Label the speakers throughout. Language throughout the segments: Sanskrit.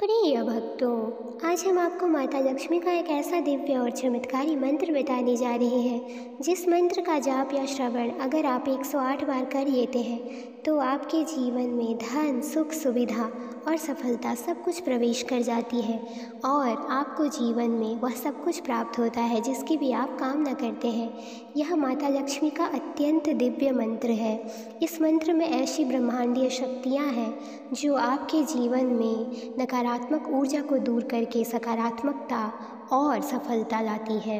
Speaker 1: प्रिय भक्तों, आज हम आपको माता लक्ष्मी का एक ऐसा दिव्य और चमत्कारी मंत्र बताने जा रहे हैं जिस मंत्र का जाप या श्रवण अगर आप 108 बार कर लेते हैं तो आपके जीवन में धन, सुख, सुविधा और सफलता सब कुछ प्रवेश कर जाती है और आपको जीवन में वह सब कुछ प्राप्त होता है जिसकी भी आप कामना करते हैं। यह माता लक्ष्मी का अत्यंत दिव्य मंत्र है। इस मंत्र में ऐसी ब्रह्मांडीय शक्तियाँ हैं जो आपके जीवन में नकारात्मक ऊर्जा को दूर करके सकारात्मकता और सफलता लाती है।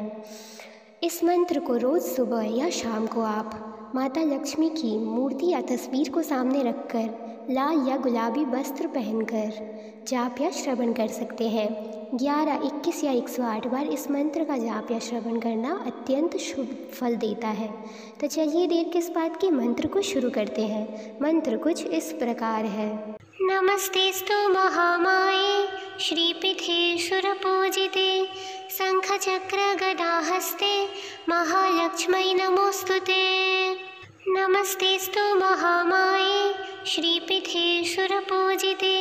Speaker 1: इस मंत्र को रोज़ सुबह या शाम को आप माता लक्ष्मी की मूर्ति या तस्वीर को सामने रखकर लाल या गुलाबी वस्त्र पहनकर जाप या श्रवण कर सकते हैं। 11, 21 या 108 बार इस मंत्र का जाप या श्रवण करना अत्यंत शुभ फल देता है। तो चलिए देर किस बात की, मंत्र को शुरू करते हैं। मंत्र कुछ इस प्रकार है। नमस्तेस्तु महामाये श्रीपीठे सुरपूजिते शंखचक्र गदाहस्ते महालक्ष्मी नमोस्तुते। नमस्तेस्तु महामाये श्रीपीठे सुरपूजिते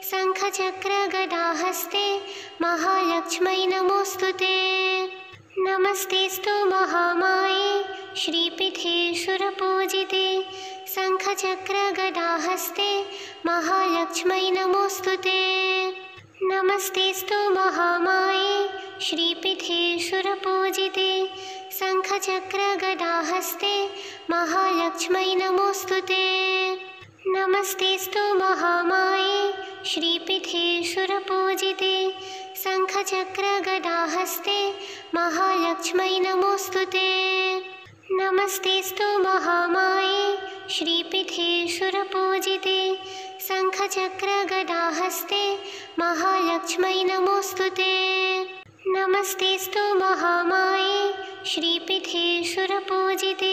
Speaker 1: शंखचक्र गदाहस्ते महालक्ष्मी नमोस्तुते। नमस्तेस्तु महामाये श्रीपीठे सुरपूजिते शंखचक्र गदाहस्ते महालक्ष्मी नमोस्तुते। नमस्तेस्तु महामाये श्रीपीठे सुरपूजिते शंखचक्र गदाहस्ते महालक्ष्मी नमोस्तुते। नमस्तेस्तु महामाये श्रीपीठे सुरपूजिते शंखचक्र गदाहस्ते महालक्ष्मी नमोस्तुते। नमस्तेस्तु महामाये श्रीपीठे सुरपूजिते शंखचक्र गदाहस्ते महालक्ष्मी नमोस्तुते। नमस्तेस्तु महामाये श्रीपीठे सुरपूजिते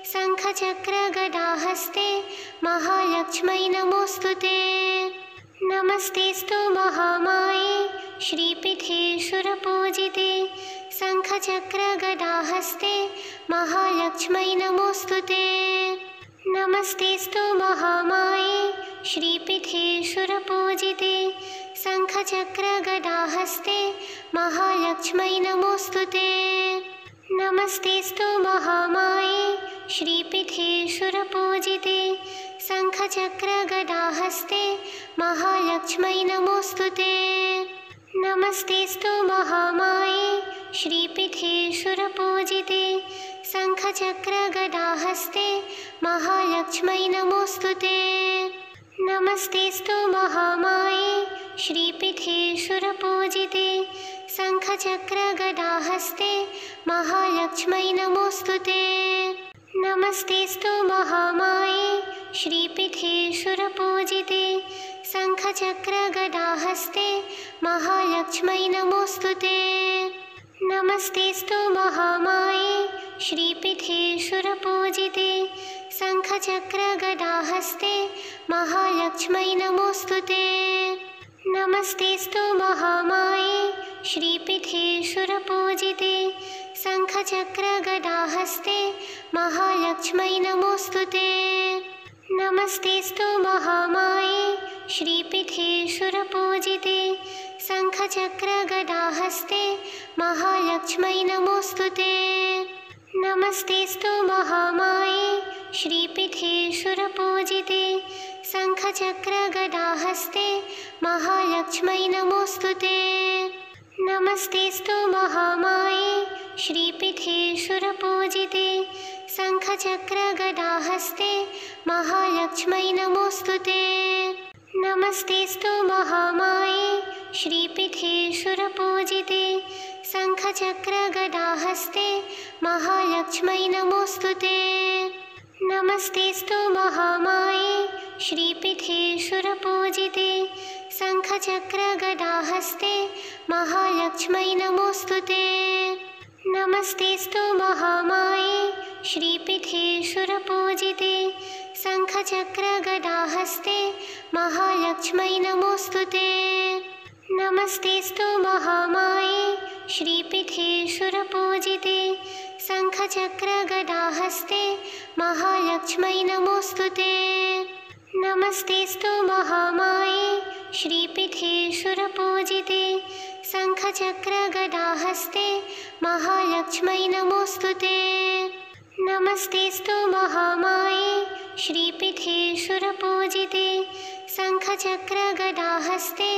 Speaker 1: शंखचक्र गदाहस्ते महालक्ष्मी नमोस्तुते। नमस्तेस्तु महामाये श्रीपीठे सुरपूजिते शंखचक्र गदाहस्ते महालक्ष्मी नमोस्तुते। नमस्तेस्तु महामाये श्रीपीठे सुरपूजिते शंखचक्र गदाहस्ते महालक्ष्मी नमोस्तुते। नमस्तेस्तु महामाये श्रीपीठे सुरपूजिते शंखचक्र गदाहस्ते महालक्ष्मी नमोस्तुते। नमस्तेस्तु महामाये श्रीपीठे सुरपूजिते शंखचक्र गदाहस्ते महालक्ष्मी नमोस्तुते। नमस्तेस्तु महामाये श्रीपीठे सुरपूजिते शंखचक्र गदाहस्ते महालक्ष्मी नमोस्तुते। नमस्तेस्तु महामाये श्रीपीठे सुरपूजिते शंखचक्र गदाहस्ते महालक्ष्मी नमोस्तुते। नमस्तेस्तु महामाये श्रीपीठे सुरपूजिते शंखचक्र गदाहस्ते महालक्ष्मी नमोस्तुते। नमस्तेस्तु महामाये श्रीपीठे सुरपूजिते शंखचक्र गदाहस्ते महालक्ष्मी नमोस्तुते। नमस्तेस्तु महामाये श्रीपीठे सुरपूजिते शंखचक्र गदाहस्ते महालक्ष्मी नमोस्तुते। नमस्तेस्तु महामाये श्रीपीठे सुरपूजिते शंखचक्र गदाहस्ते महालक्ष्मी नमोस्तुते। नमस्तेस्तु महामाये श्रीपीठे सुरपूजिते शंखचक्र गदाहस्ते महालक्ष्मी नमोस्तुते। नमस्तेस्तु महामाये श्रीपीठे सुरपूजिते शंखचक्र गदाहस्ते महालक्ष्मी नमोस्तुते। नमस्तेस्तु महामाये श्रीपीठे सुरपूजिते शंखचक्र गदाहस्ते महालक्ष्मी नमोस्तुते। नमस्तेस्तु महामाये श्रीपीठे सुरपूजिते शंखचक्र गदाहस्ते महालक्ष्मी नमोस्तुते। नमस्तेस्तु महामाये श्रीपीठे सुरपूजिते शंखचक्र गदाहस्ते महालक्ष्मी नमोस्तुते। नमस्तेस्तु महामाये श्रीपीठे सुरपूजिते शङ्खचक्रगदाहस्ते महालक्ष्मै नमोऽस्तुते। नमस्तेस्तु महामाये श्रीपीठे सुरपूजिते शङ्खचक्रगदाहस्ते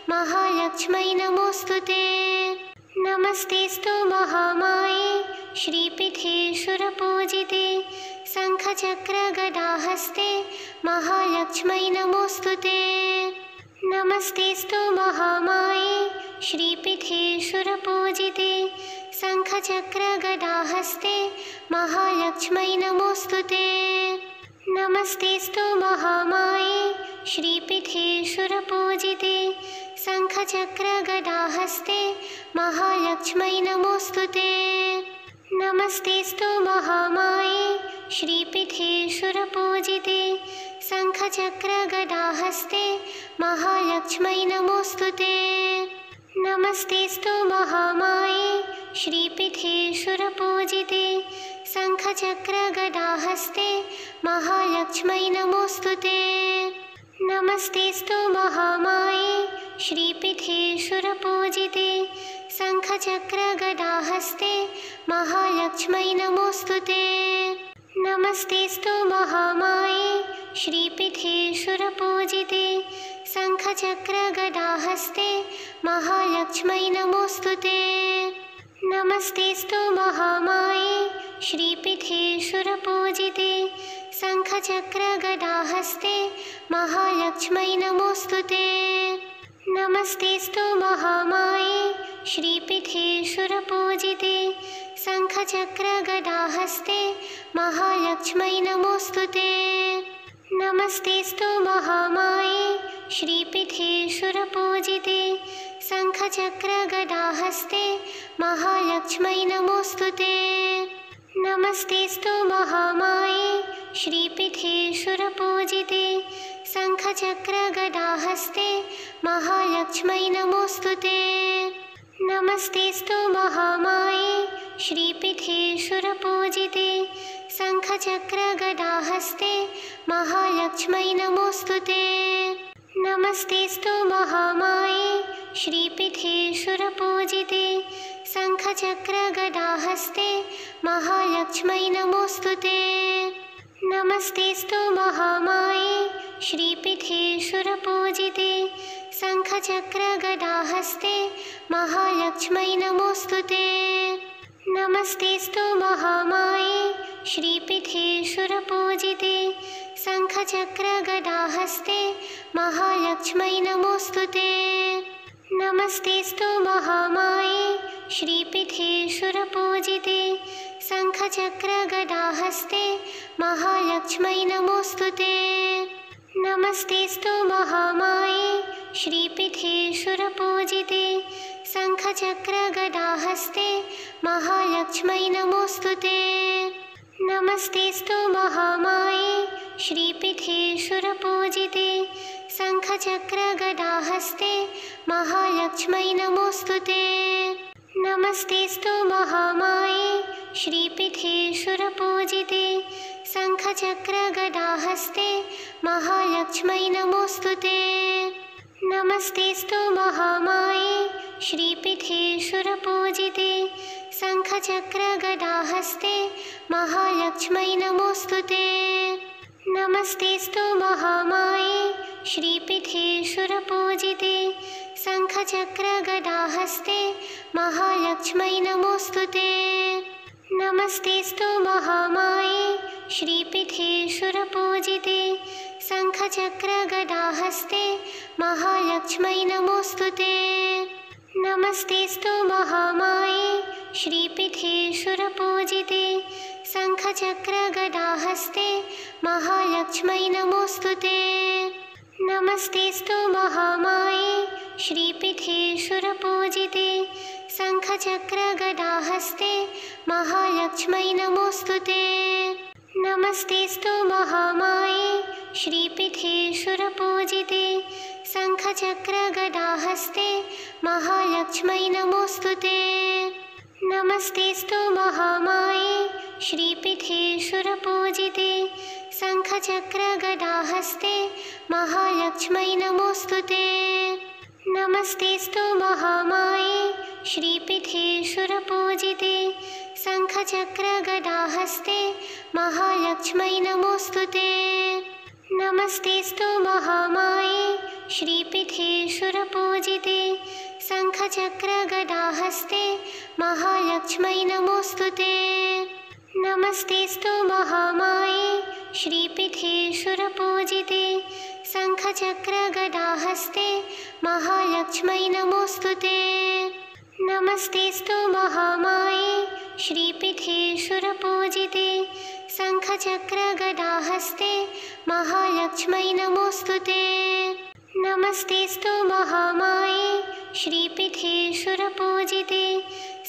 Speaker 1: महालक्ष्मै नमोऽस्तुते। नमस्तेस्तु महामाये श्रीपीठे सुरपूजिते शङ्खचक्रगदाहस्ते महालक्ष्मै नमोऽस्तुते। नमस्तेस्तु महामाये श्रीपीठे सुरपूजिते शङ्खचक्रगदाहस्ते महालक्ष्मै नमोऽस्तुते। नमस्तेस्तु महामाये श्रीपीठे सुरपूजिते शङ्खचक्रगदाहस्ते महालक्ष्मै नमोऽस्तुते। नमस्तेस्तु महामाये श्रीपीठे सुरपूजिते शङ्खचक्रगदाहस्ते महालक्ष्मै नमोऽस्तुते। नमस्तेस्तु महामाये श्रीपीठे सुरपूजिते शङ्खचक्रगदाहस्ते महालक्ष्मै नमोऽस्तुते। नमस्तेस्तु महामाये श्रीपीठे सुरपूजिते शङ्खचक्रगदाहस्ते महालक्ष्मै नमोऽस्तुते। नमस्तेस्तु महामाये श्रीपीठे सुरपूजिते शङ्खचक्रगदाहस्ते महालक्ष्मै नमोऽस्तुते। नमस्तेस्तु महामाये श्रीपीठे सुरपूजिते शङ्खचक्रगदाहस्ते महालक्ष्मै नमोऽस्तुते। नमस्तेस्तु महामाये श्रीपीठे सुरपूजिते शङ्खचक्रगदाहस्ते महालक्ष्मै नमोऽस्तुते। नमस्तेस्तु महामाये श्रीपीठे सुरपूजिते शङ्खचक्रगदाहस्ते महालक्ष्मै नमोऽस्तुते। नमस्तेस्तु महामाये श्रीपीठे सुरपूजिते शङ्खचक्रगदाहस्ते महालक्ष्मै नमोऽस्तुते। नमस्तेस्तु महामाये श्रीपीठे सुरपूजिते शङ्खचक्रगदाहस्ते महालक्ष्मै नमोऽस्तुते। नमस्तेस्तु महामाये श्रीपीठे सुरपूजिते शङ्खचक्रगदाहस्ते महालक्ष्मै नमोऽस्तुते। नमस्तेस्तु महामाये श्रीपीठे सुरपूजिते शङ्खचक्रगदाहस्ते महालक्ष्मै नमोऽस्तुते। नमस्तेस्तु महामाये श्रीपीठे सुरपूजिते शङ्खचक्रगदाहस्ते महालक्ष्मै नमोऽस्तुते। नमस्तेस्तु महामाये श्रीपीठे सुरपूजिते शङ्खचक्रगदाहस्ते महालक्ष्मै नमोऽस्तुते। नमस्तेस्तु महामाये श्रीपीठे सुरपूजिते शङ्खचक्रगदाहस्ते महालक्ष्मै नमोऽस्तुते। नमस्तेस्तु महामाये श्रीपीठे सुरपूजिते शङ्खचक्रगदाहस्ते महालक्ष्मै नमोऽस्तुते। नमस्तेस्तु महामाये श्रीपीठे सुरपूजिते शङ्खचक्रगदाहस्ते महालक्ष्मै नमोऽस्तुते। नमस्तेस्तु महामाये श्रीपीठे सुरपूजिते शङ्खचक्रगदाहस्ते महालक्ष्मै नमोऽस्तुते। नमस्तेस्तु महामाये श्रीपीठे सुरपूजिते शङ्खचक्रगदाहस्ते महालक्ष्मै नमोऽस्तुते। नमस्तेस्तु महामाये श्रीपीठे सुरपूजिते शङ्खचक्रगदाहस्ते महालक्ष्मै नमोऽस्तुते। नमस्तेस्तु महामाये श्रीपीठे सुरपूजिते शङ्खचक्रगदाहस्ते महालक्ष्मै नमोऽस्तुते। नमस्तेस्तु महामाये श्रीपीठे सुरपूजिते शङ्खचक्रगदाहस्ते महालक्ष्मै नमोऽस्तुते। नमस्तेस्तु महामाये श्रीपीठे सुरपूजिते शङ्खचक्रगदाहस्ते महालक्ष्मै नमोऽस्तुते। नमस्तेस्तु महामाये श्रीपीठे सुरपूजिते शङ्खचक्रगदाहस्ते महालक्ष्मै नमोऽस्तु ते। नमस्तेऽस्तु महामाये श्रीपीठे सुरपूजिते शङ्खचक्रगदाहस्ते महालक्ष्मै नमोऽस्तु ते। नमस्तेऽस्तु महामाये श्रीपीठे सुरपूजिते शङ्खचक्रगदाहस्ते महालक्ष्मै नमोऽस्तु ते। नमस्तेऽस्तु महामाये श्रीपीठे सुरपूजिते शङ्खचक्रगदाहस्ते महालक्ष्मै नमोऽस्तु ते। नमस्तेऽस्तु महामाये श्रीपीठे सुरपूजिते शङ्खचक्रगदाहस्ते महालक्ष्मै नमोऽस्तु ते। नमस्तेऽस्तु महामाये श्रीपीठे सुरपूजिते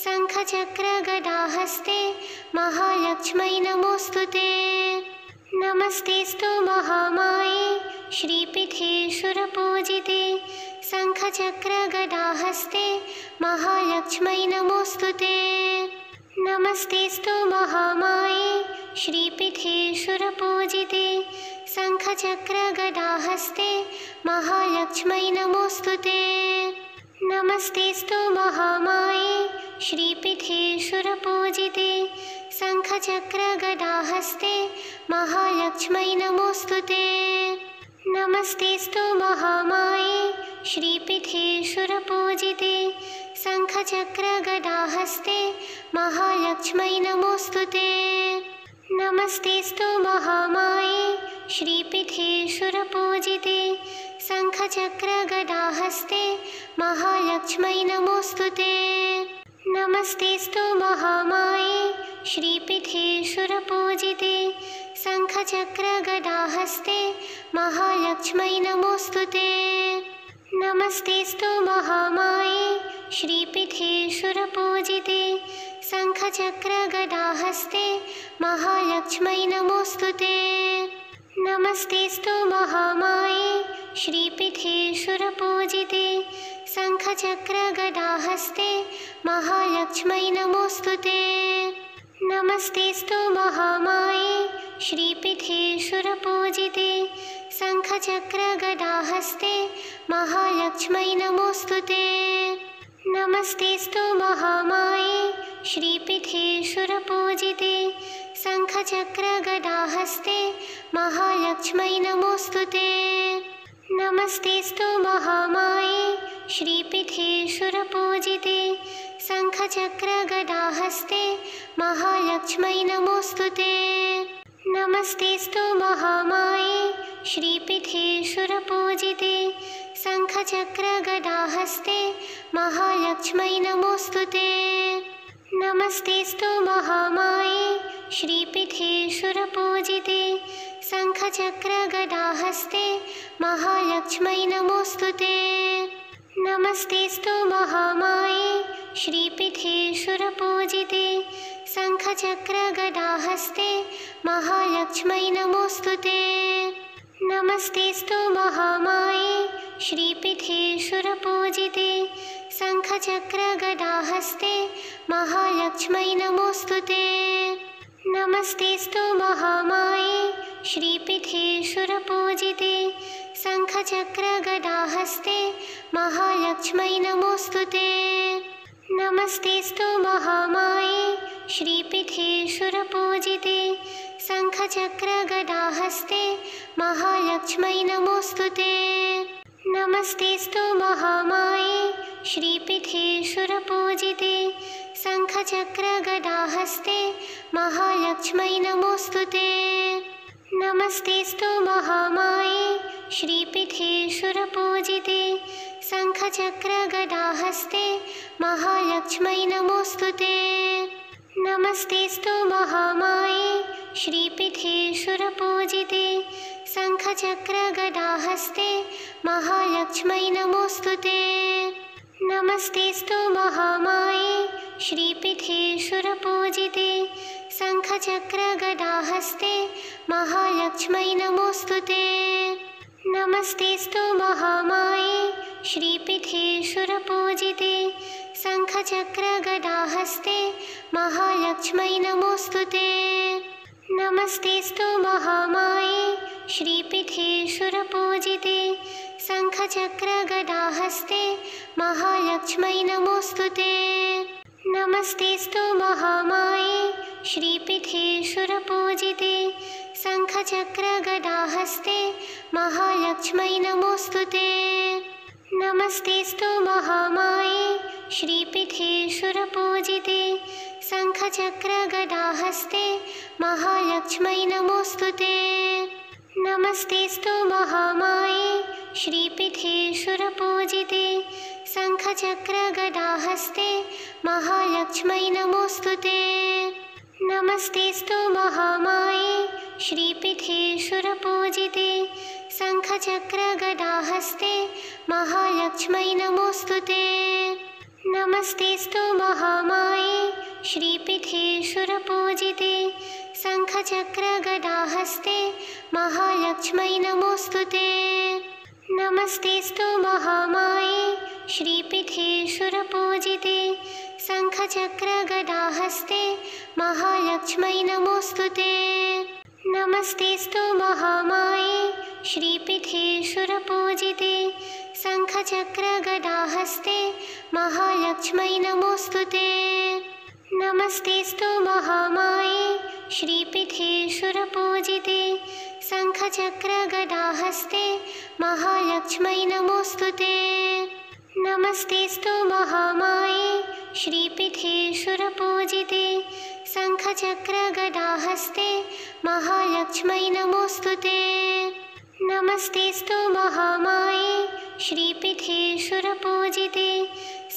Speaker 1: शङ्खचक्रगदाहस्ते महालक्ष्मै नमोऽस्तु ते। नमस्तेऽस्तु महामाये श्रीपीठे सुरपूजिते शङ्खचक्रगदाहस्ते महालक्ष्मै नमोऽस्तु ते। नमस्तेऽस्तु महामाये श्रीपीठे सुरपूजिते शङ्खचक्रगदाहस्ते महालक्ष्मै नमोऽस्तु ते। नमस्तेऽस्तु महामाये श्रीपीठे सुरपूजिते शङ्खचक्रगदाहस्ते महालक्ष्मै नमोऽस्तु ते। नमस्तेऽस्तु महामाये श्रीपीठे सुरपूजिते शङ्खचक्रगदाहस्ते महालक्ष्मै नमोऽस्तु ते। नमस्तेऽस्तु महामाये श्रीपीठे सुरपूजिते शङ्खचक्रगदाहस्ते महालक्ष्मै नमोऽस्तु ते। नमस्तेऽस्तु महामाये श्रीपीठे सुरपूजिते शङ्खचक्रगदाहस्ते महालक्ष्मै नमोऽस्तु ते। नमस्तेऽस्तु महामाये श्रीपीठे सुरपूजिते शङ्खचक्रगदाहस्ते महालक्ष्मै नमोऽस्तु ते। नमस्तेऽस्तु महामाये श्रीपीठे सुरपूजिते शङ्खचक्रगदाहस्ते महालक्ष्मै नमोऽस्तु ते। नमस्तेऽस्तु महामाये श्रीपीठे सुरपूजिते शङ्खचक्रगदाहस्ते महालक्ष्मै नमोऽस्तु ते। नमस्तेऽस्तु महामाये श्रीपीठे सुरपूजिते शङ्खचक्रगदाहस्ते महालक्ष्मै नमोऽस्तु ते। नमस्तेऽस्तु महामाये श्रीपीठे सुरपूजिते शङ्खचक्रगदाहस्ते महालक्ष्मै नमोऽस्तु ते। नमस्तेऽस्तु महामाये श्रीपीठे सुरपूजिते शङ्खचक्रगदाहस्ते महालक्ष्मै नमोऽस्तु ते। नमस्तेऽस्तु महामाये श्रीपीठे सुरपूजिते शङ्खचक्रगदाहस्ते महालक्ष्मै नमोऽस्तु ते। नमस्तेऽस्तु महामाये श्रीपीठे सुरपूजिते शङ्खचक्रगदाहस्ते महालक्ष्मै नमोऽस्तु ते। नमस्तेऽस्तु महामाये श्रीपीठे सुरपूजिते शङ्खचक्रगदाहस्ते महालक्ष्मै नमोऽस्तु ते। नमस्तेऽस्तु महामाये श्रीपीठे सुरपूजिते शङ्खचक्रगदाहस्ते महालक्ष्मै नमोऽस्तु ते। नमस्तेऽस्तु महामाये श्रीपीठे सुरपूजिते शङ्खचक्रगदाहस्ते महालक्ष्मै नमोऽस्तु ते। नमस्तेऽस्तु महामाये श्रीपीठे सुरपूजिते शङ्खचक्रगदाहस्ते महालक्ष्मै नमोऽस्तु ते। नमस्तेऽस्तु महामाये श्रीपीठे सुरपूजिते शङ्खचक्रगदाहस्ते महालक्ष्मै नमोऽस्तु ते। नमस्तेऽस्तु महामाये श्रीपीठे सुरपूजिते शङ्खचक्रगदाहस्ते महालक्ष्मै नमोऽस्तु ते। नमस्तेऽस्तु महामाये श्रीपीठे सुरपूजिते शङ्खचक्रगदाहस्ते महालक्ष्मै नमोऽस्तु ते। नमस्तेऽस्तु महामाये श्रीपीठे सुरपूजिते शङ्खचक्रगदाहस्ते महालक्ष्मै नमोऽस्तु ते। नमस्तेऽस्तु महामाये श्रीपीठे सुरपूजिते शङ्खचक्रगदाहस्ते महालक्ष्मै नमोऽस्तु ते। नमस्तेऽस्तु महामाये श्रीपीठे सुरपूजिते शङ्खचक्रगदाहस्ते महालक्ष्मै नमोऽस्तु ते। नमस्तेऽस्तु महामाये श्रीपीठे सुरपूजिते शङ्खचक्रगदाहस्ते महालक्ष्मै नमोऽस्तु ते। नमस्तेऽस्तु महामाये श्रीपीठे सुरपूजिते शङ्खचक्रगदाहस्ते महालक्ष्मै नमोऽस्तु ते। नमस्तेऽस्तु महामाये श्रीपीठे सुरपूजिते शङ्खचक्रगदाहस्ते महालक्ष्मै नमोऽस्तु ते। नमस्तेऽस्तु महामाये श्रीपीठे सुरपूजिते शङ्खचक्रगदाहस्ते महालक्ष्मै नमोऽस्तु ते। नमस्तेऽस्तु महामाये श्रीपीठे सुरपूजिते शङ्खचक्रगदाहस्ते महालक्ष्मै नमोऽस्तु ते। नमस्तेऽस्तु महामाये श्रीपीठे सुरपूजिते शङ्खचक्रगदाहस्ते महालक्ष्मै नमोऽस्तु ते। नमस्तेऽस्तु महामाये श्रीपीठे सुरपूजिते शङ्खचक्रगदाहस्ते महालक्ष्मै नमोऽस्तु ते। नमस्तेऽस्तु महामाये श्रीपीठे सुरपूजिते शङ्खचक्रगदाहस्ते महालक्ष्मै नमोऽस्तु ते। नमस्तेऽस्तु महामाये श्रीपीठे सुरपूजिते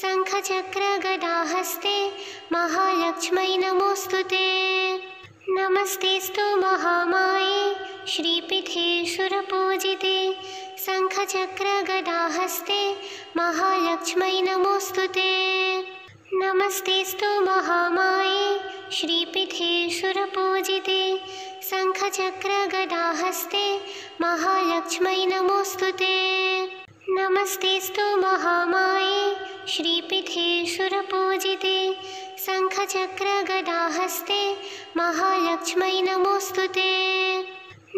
Speaker 1: शङ्खचक्रगदाहस्ते महालक्ष्मै नमोऽस्तु ते। नमस्तेऽस्तु महामाये श्रीपीठे सुरपूजिते शङ्खचक्रगदाहस्ते महालक्ष्मै नमोऽस्तु ते। नमस्तेऽस्तु महामाये श्रीपीठे सुरपूजिते शङ्खचक्रगदाहस्ते महालक्ष्मै नमोऽस्तु ते। नमस्तेऽस्तु महामाये श्रीपीठे सुरपूजिते शङ्खचक्रगदाहस्ते महालक्ष्मै नमोऽस्तु ते।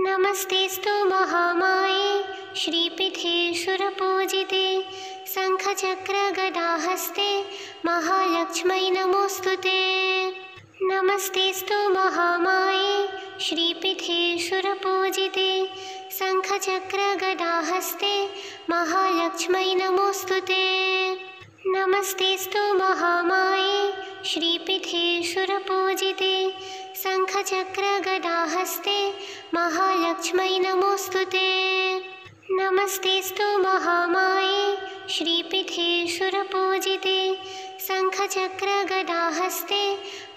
Speaker 1: नमस्तेऽस्तु महामाये श्रीपीठे सुरपूजिते शङ्खचक्रगदाहस्ते महालक्ष्मै नमोऽस्तु ते। नमस्तेऽस्तु महामाये श्रीपीठे सुरपूजिते शङ्खचक्रगदाहस्ते महालक्ष्मै नमोऽस्तु ते। नमस्तेऽस्तु महामाये श्रीपीठे सुरपूजिते शङ्खचक्रगदाहस्ते महालक्ष्मै नमोऽस्तु ते। नमस्तेऽस्तु महामाये श्रीपीठे सुरपूजिते शङ्खचक्रगदाहस्ते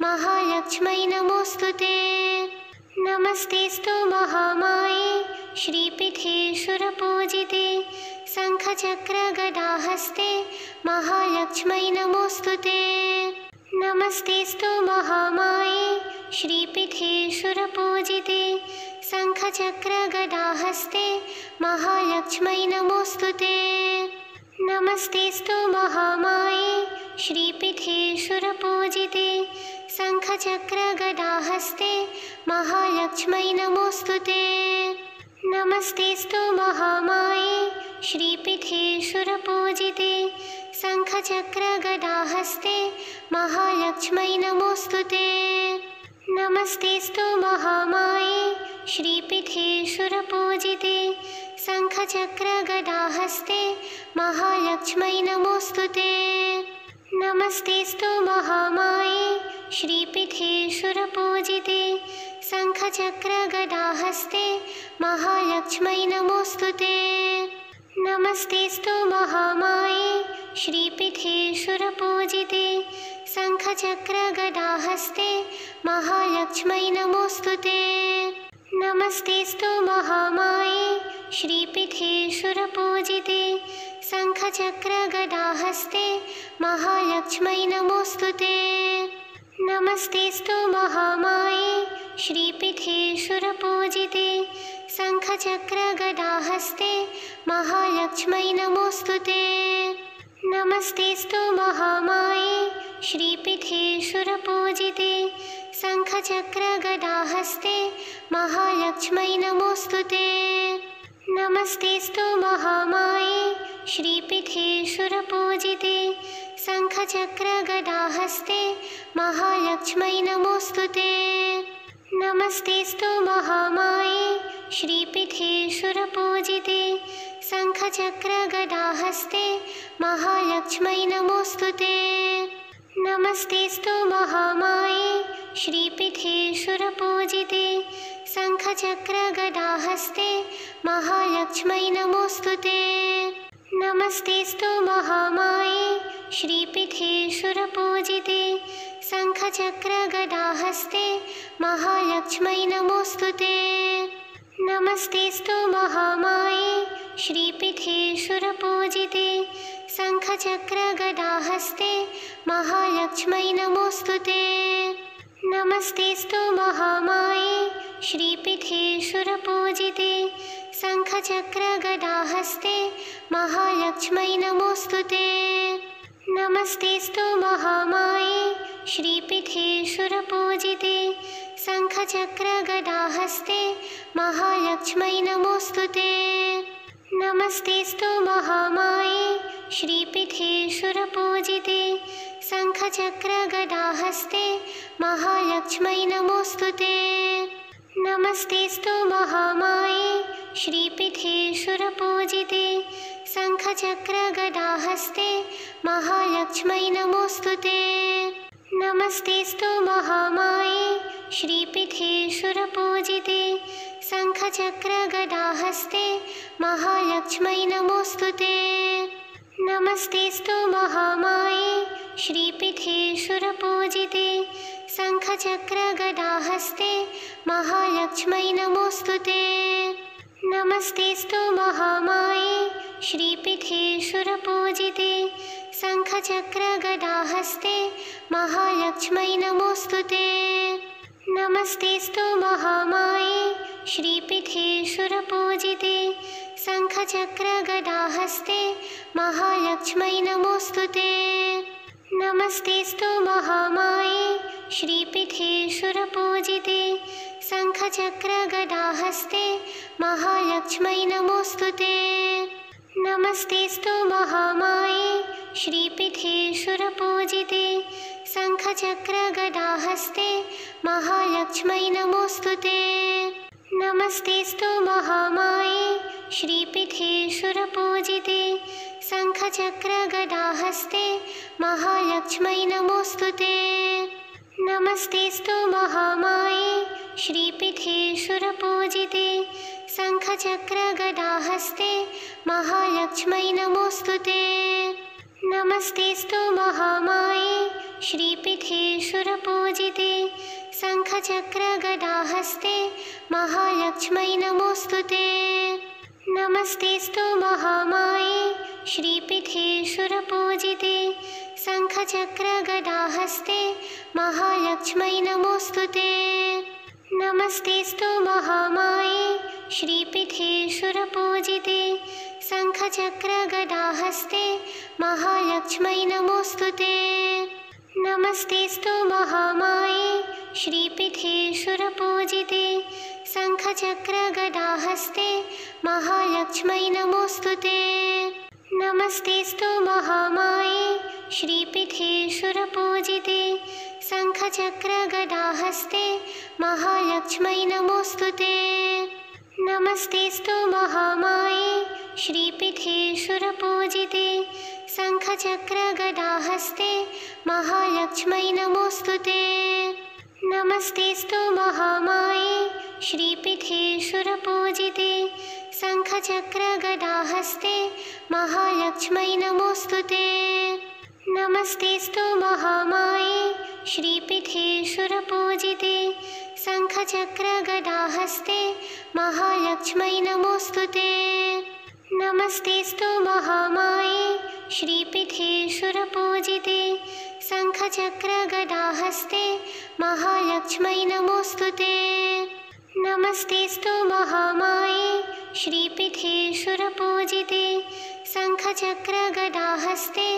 Speaker 1: महालक्ष्मै नमोऽस्तु ते। नमस्तेऽस्तु महामाये श्रीपीठे सुरपूजिते शङ्खचक्रगदाहस्ते महालक्ष्मै नमोऽस्तु ते। नमस्तेऽस्तु महामाये श्रीपीठे सुरपूजिते शङ्खचक्रगदाहस्ते महालक्ष्मै नमोऽस्तु ते। नमस्तेऽस्तु महामाये श्रीपीठे सुरपूजिते शङ्खचक्रगदाहस्ते महालक्ष्मै नमोऽस्तु ते। नमस्तेऽस्तु महामाये श्रीपीठे सुरपूजिते शङ्खचक्रगदाहस्ते महालक्ष्मै नमोऽस्तु ते। नमस्तेऽस्तु महामाये श्रीपीठे सुरपूजिते शङ्खचक्रगदाहस्ते महालक्ष्मै नमोऽस्तु ते। नमस्तेऽस्तु महामाये श्रीपीठे सुरपूजिते शङ्खचक्रगदाहस्ते महालक्ष्मै नमोऽस्तु ते। नमस्तेऽस्तु महामाये श्रीपीठे सुरपूजिते शङ्खचक्रगदाहस्ते महालक्ष्मै नमोऽस्तु ते। नमस्तेऽस्तु महामाये श्रीपीठे सुरपूजिते शङ्खचक्रगदाहस्ते महालक्ष्मै नमोऽस्तु ते। नमस्तेऽस्तु महामाये श्रीपीठे सुरपूजिते शङ्खचक्रगदाहस्ते महालक्ष्मै नमोऽस्तु ते। नमस्तेऽस्तु महामाये श्रीपीठे सुरपूजिते शङ्खचक्रगदाहस्ते महालक्ष्मै नमोऽस्तुते। नमस्तेऽस्तु महामाये श्रीपीठे सुरपूजिते शङ्खचक्रगदाहस्ते महालक्ष्मै नमोऽस्तुते। नमस्तेऽस्तु महामाये श्रीपीठे सुरपूजिते शङ्खचक्रगदाहस्ते महालक्ष्मै नमोऽस्तुते। नमस्तेऽस्तु महामाये श्रीपीठे सुरपूजिते शङ्खचक्रगदाहस्ते महालक्ष्मै नमोऽस्तुते। नमस्तेऽस्तु महामाये श्रीपीठे सुरपूजिते शङ्खचक्रगदाहस्ते महालक्ष्मै नमोऽस्तुते। नमस्तेऽस्तु महामाये श्रीपीठे सुरपूजिते शङ्खचक्रगदाहस्ते महालक्ष्मै नमोऽस्तुते। नमस्तेऽस्तु महामाये श्रीपीठे सुरपूजिते शङ्खचक्रगदाहस्ते महालक्ष्मै नमोऽस्तुते। नमस्तेऽस्तु महामाये श्रीपीठे सुरपूजिते शङ्खचक्रगदाहस्ते महालक्ष्मै नमोऽस्तुते। नमस्तेऽस्तु महामाये श्रीपीठे सुरपूजिते शङ्खचक्रगदाहस्ते महालक्ष्मै नमोऽस्तुते। नमस्तेऽस्तु महामाये श्रीपीठे सुरपूजिते शङ्खचक्रगदाहस्ते महालक्ष्मै नमोऽस्तुते। नमस्तेऽस्तु महामाये श्रीपीठे सुरपूजिते शङ्खचक्रगदाहस्ते महालक्ष्मै नमोऽस्तुते। नमस्तेऽस्तु महामाये श्रीपीठे सुरपूजिते शङ्खचक्रगदाहस्ते महालक्ष्मै नमोऽस्तुते। नमस्तेऽस्तु महामाये श्रीपीठे सुरपूजिते शङ्खचक्रगदाहस्ते महालक्ष्मै नमोऽस्तुते। नमस्तेऽस्तु महामाये श्रीपीठे सुरपूजिते शङ्खचक्रगदाहस्ते महालक्ष्मै नमोऽस्तुते। नमस्तेऽस्तु महामाये श्रीपीठे सुरपूजिते शङ्खचक्रगदाहस्ते महालक्ष्मै नमोऽस्तुते। नमस्तेऽस्तु महामाये श्रीपीठे सुरपूजिते शङ्खचक्रगदाहस्ते महालक्ष्मै नमोऽस्तुते। नमस्तेऽस्तु महामाये श्रीपीठे सुरपूजिते शङ्खचक्रगदाहस्ते महालक्ष्मै नमोऽस्तुते। नमस्तेऽस्तु महामाये श्रीपीठे सुरपूजिते शङ्खचक्रगदाहस्ते महालक्ष्मै नमोऽस्तुते। नमस्तेऽस्तु महामाये श्रीपीठे सुरपूजिते शङ्खचक्रगदाहस्ते महालक्ष्मै नमोऽस्तुते। नमस्तेऽस्तु महामाये श्रीपीठे सुरपूजिते शङ्खचक्रगदाहस्ते महालक्ष्मै नमोऽस्तुते। नमस्तेऽस्तु महामाये श्रीपीठे सुरपूजिते शङ्खचक्रगदाहस्ते महालक्ष्मै नमोऽस्तुते। नमस्तेऽस्तु महामाये श्रीपीठे सुरपूजिते शङ्खचक्रगदाहस्ते महालक्ष्मै नमोऽस्तुते। नमस्तेऽस्तु महामाये श्रीपीठे सुरपूजिते शङ्खचक्रगदाहस्ते महालक्ष्मै नमोऽस्तुते। नमस्तेऽस्तु महामाये श्रीपीठे सुरपूजिते शङ्खचक्रगदाहस्ते महालक्ष्मै नमोऽस्तुते। नमस्तेऽस्तु महामाये श्रीपीठे सुरपूजिते शङ्खचक्रगदाहस्ते महालक्ष्मै नमोऽस्तुते। नमस्तेऽस्तु महामाये श्रीपीठे सुरपूजिते शङ्खचक्रगदाहस्ते महालक्ष्मै नमोऽस्तुते। नमस्तेऽस्तु महामाये श्रीपीठे सुरपूजिते शङ्खचक्रगदाहस्ते महालक्ष्मै नमोऽस्तुते। नमस्तेऽस्तु महामाये श्रीपीठे सुरपूजिते शङ्खचक्रगदाहस्ते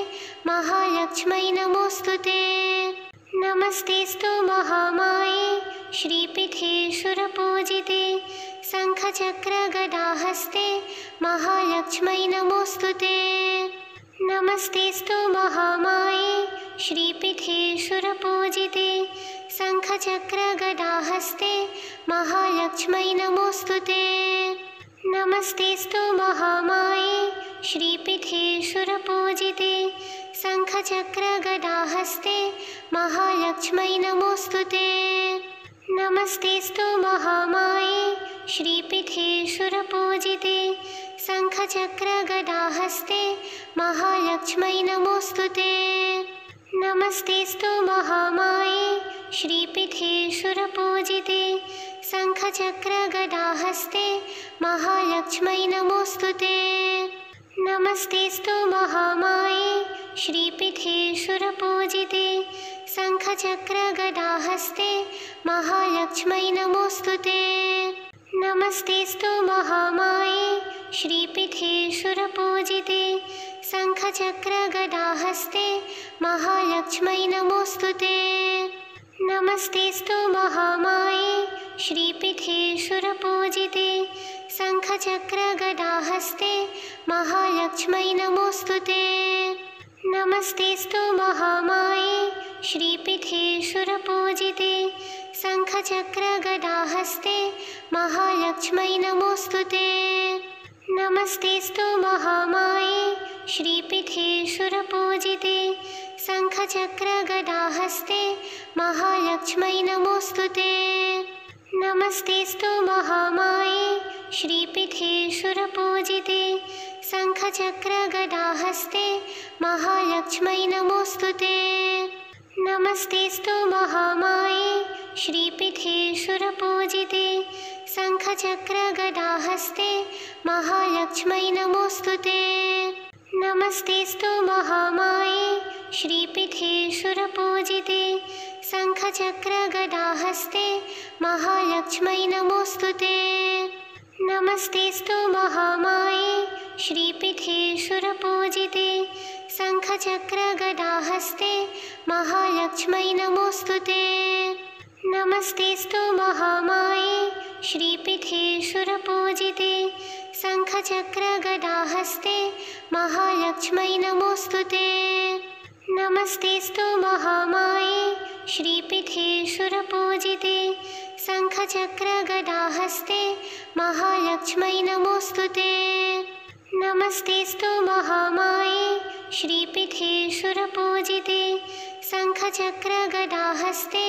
Speaker 1: महालक्ष्मै नमोऽस्तुते। नमस्तेऽस्तु महामाये श्रीपीठे सुरपूजिते शङ्खचक्रगदाहस्ते महालक्ष्मै नमोऽस्तु ते। नमस्तेऽस्तु महामाये श्रीपीठे सुरपूजिते शङ्खचक्रगदाहस्ते महालक्ष्मै नमोऽस्तु ते। नमस्तेऽस्तु महामाये श्रीपीठे सुरपूजिते शङ्खचक्रगदाहस्ते महालक्ष्मै नमोऽस्तु ते। नमस्तेऽस्तु महामाये श्रीपीठे सुरपूजिते शङ्खचक्रगदाहस्ते महालक्ष्मै नमोऽस्तु ते। नमस्तेऽस्तु महामाये श्रीपीठे सुरपूजिते शङ्खचक्रगदाहस्ते महालक्ष्मै नमोऽस्तु ते। नमस्तेऽस्तु महामाये श्रीपीठे सुरपूजिते शङ्खचक्रगदाहस्ते महालक्ष्मै नमोऽस्तु ते। नमस्तेऽस्तु महामाये श्रीपीठे सुरपूजिते शङ्खचक्रगदाहस्ते महालक्ष्मै नमोऽस्तु ते। नमस्तेऽस्तु महामाये श्रीपीठे सुरपूजिते शङ्खचक्रगदाहस्ते महालक्ष्मै नमोऽस्तु ते। नमस्तेऽस्तु महामाये श्रीपीठे सुरपूजिते शङ्खचक्रगदाहस्ते महालक्ष्मै नमोऽस्तु ते। नमस्तेऽस्तु महामाये श्रीपीठे सुरपूजिते शङ्खचक्रगदाहस्ते महालक्ष्मै नमोऽस्तु ते। नमस्तेऽस्तु महामाये श्रीपीठे सुरपूजिते शङ्खचक्रगदाहस्ते महालक्ष्मै नमोऽस्तु ते। नमस्तेऽस्तु महामाये श्रीपीठे सुरपूजिते शङ्खचक्रगदाहस्ते महालक्ष्मै नमोऽस्तु ते। नमस्तेऽस्तु महामाये श्रीपीठे सुरपूजिते शङ्खचक्रगदाहस्ते महालक्ष्मै नमोऽस्तु ते। नमस्तेऽस्तु महामाये श्रीपीठे सुरपूजिते शङ्खचक्रगदाहस्ते महालक्ष्मै नमोऽस्तु ते। नमस्तेऽस्तु महामाये श्रीपीठे सुरपूजिते शङ्खचक्रगदाहस्ते महालक्ष्मै नमोऽस्तु ते। नमस्तेऽस्तु महामाये श्रीपीठे सुरपूजिते शङ्खचक्रगदाहस्ते महालक्ष्मै नमोऽस्तु ते। नमस्तेऽस्तु महामाये श्रीपीठे सुरपूजिते शङ्खचक्रगदाहस्ते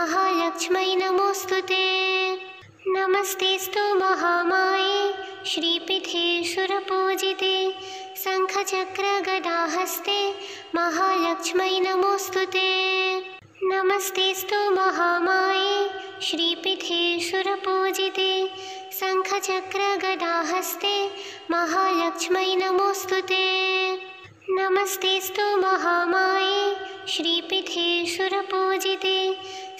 Speaker 1: महालक्ष्मै नमोऽस्तु ते। नमस्तेऽस्तु महामाये श्रीपीठे सुरपूजिते शङ्खचक्रगदाहस्ते महालक्ष्मै नमोऽस्तु ते। नमस्तेऽस्तु महामाये श्रीपीठे सुरपूजिते शङ्खचक्रगदाहस्ते महालक्ष्मै नमोऽस्तु ते। नमस्तेऽस्तु महामाये श्रीपीठे सुरपूजिते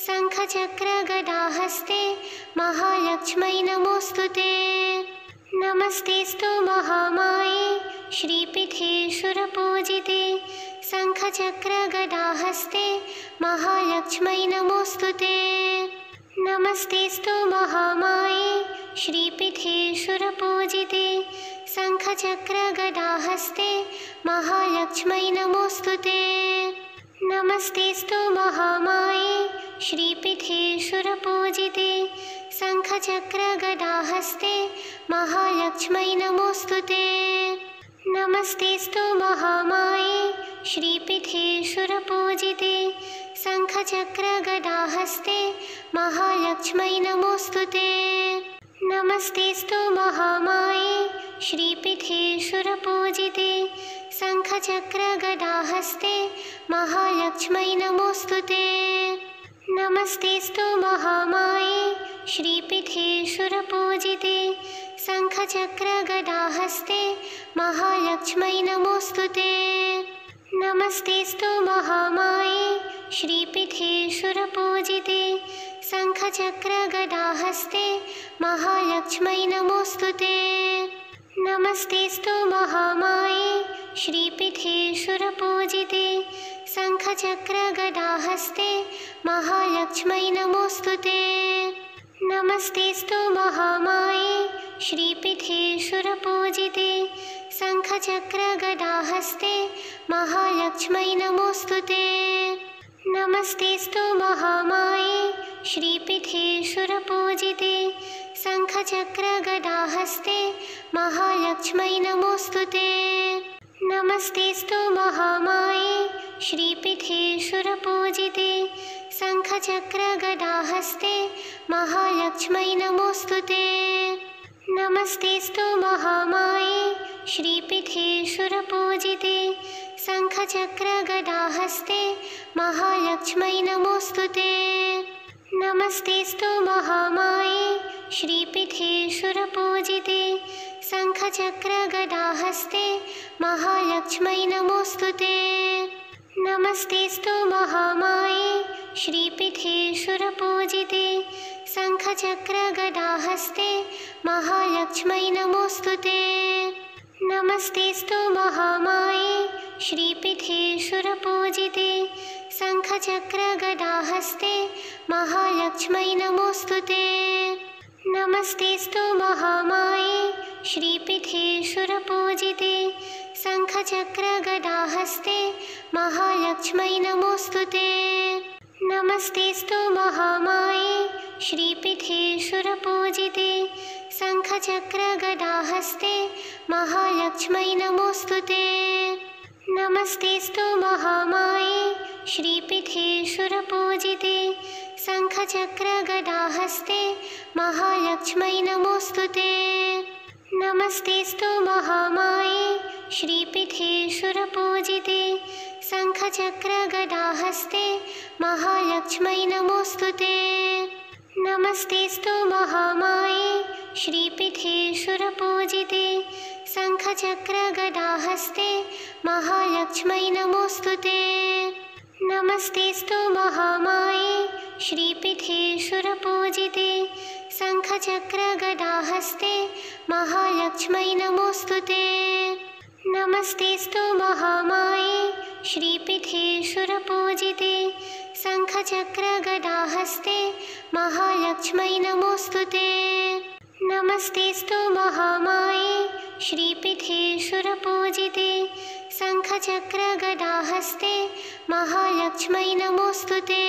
Speaker 1: शङ्खचक्रगदाहस्ते महालक्ष्मै नमोऽस्तु ते। नमस्तेऽस्तु महामाये श्रीपीठे सुरपूजिते शङ्खचक्रगदाहस्ते महालक्ष्मै नमोऽस्तु ते। नमस्तेऽस्तु महामाये श्रीपीठे सुरपूजिते शङ्खचक्रगदाहस्ते महालक्ष्मै नमोऽस्तु ते। नमस्तेऽस्तु महामाये श्रीपीठे सुरपूजिते शङ्खचक्रगदाहस्ते महालक्ष्मै नमोऽस्तु ते। नमस्तेऽस्तु महामाये श्रीपीठे सुरपूजिते शङ्खचक्रगदाहस्ते महालक्ष्मै नमोऽस्तु ते। नमस्तेऽस्तु महामाये श्रीपीठे सुरपूजिते शङ्खचक्रगदाहस्ते महालक्ष्मै नमोऽस्तु ते। नमस्तेऽस्तु महामाये श्रीपीठे सुरपूजिते शङ्खचक्रगदाहस्ते महालक्ष्मै नमोऽस्तु ते। नमस्तेऽस्तु महामाये श्रीपीठे सुरपूजिते शङ्खचक्रगदाहस्ते महालक्ष्मै नमोऽस्तु ते। नमस्तेऽस्तु महामाये श्रीपीठे सुरपूजिते शङ्खचक्रगदाहस्ते महालक्ष्मै नमोऽस्तुते। नमस्तेऽस्तु महामाये श्रीपीठे सुरपूजिते शङ्खचक्रगदाहस्ते महालक्ष्मै नमोऽस्तुते। नमस्तेऽस्तु महामाये श्रीपीठे सुरपूजिते शङ्खचक्रगदाहस्ते महालक्ष्मै नमोऽस्तुते। नमस्तेऽस्तु महामाये श्रीपीठे सुरपूजिते शङ्खचक्रगदाहस्ते महालक्ष्मै नमोऽस्तुते। नमस्तेऽस्तु महामाये श्रीपीठे सुरपूजिते शङ्खचक्रगदाहस्ते महालक्ष्मै नमोऽस्तुते। नमस्तेऽस्तु महामाये श्रीपीठे सुरपूजिते शङ्खचक्रगदाहस्ते महालक्ष्मै नमोऽस्तुते। नमस्तेऽस्तु महामाये श्रीपीठे सुरपूजिते शङ्खचक्रगदाहस्ते महालक्ष्मै नमोऽस्तुते। नमस्तेऽस्तु महामाये श्रीपीठे सुरपूजिते शङ्खचक्रगदाहस्ते महालक्ष्मै नमोऽस्तुते। नमस्तेऽस्तु महामाये श्रीपीठे सुरपूजिते शङ्खचक्रगदाहस्ते महालक्ष्मै नमोऽस्तुते। नमस्तेऽस्तु महामाये श्रीपीठे सुरपूजिते शङ्खचक्रगदाहस्ते महालक्ष्मै नमोऽस्तुते। नमस्तेऽस्तु महामाये श्रीपीठे सुरपूजिते शङ्खचक्रगदाहस्ते महालक्ष्मै नमोऽस्तुते। नमस्तेऽस्तु महामाये श्रीपीठे सुरपूजिते शङ्खचक्रगदाहस्ते महालक्ष्मै नमोऽस्तुते। नमस्तेऽस्तु महामाये श्रीपीठे सुरपूजिते शङ्खचक्रगदाहस्ते महालक्ष्मै नमोऽस्तुते। नमस्तेऽस्तु महामाये श्रीपीठे सुरपूजिते शङ्खचक्रगदाहस्ते महालक्ष्मै नमोऽस्तुते। नमस्तेऽस्तु महामाये श्रीपीठे सुरपूजिते शङ्खचक्रगदाहस्ते महालक्ष्मै नमोऽस्तुते। नमस्तेऽस्तु महामाये श्रीपीठे सुरपूजिते शङ्खचक्रगदाहस्ते महालक्ष्मै नमोऽस्तुते।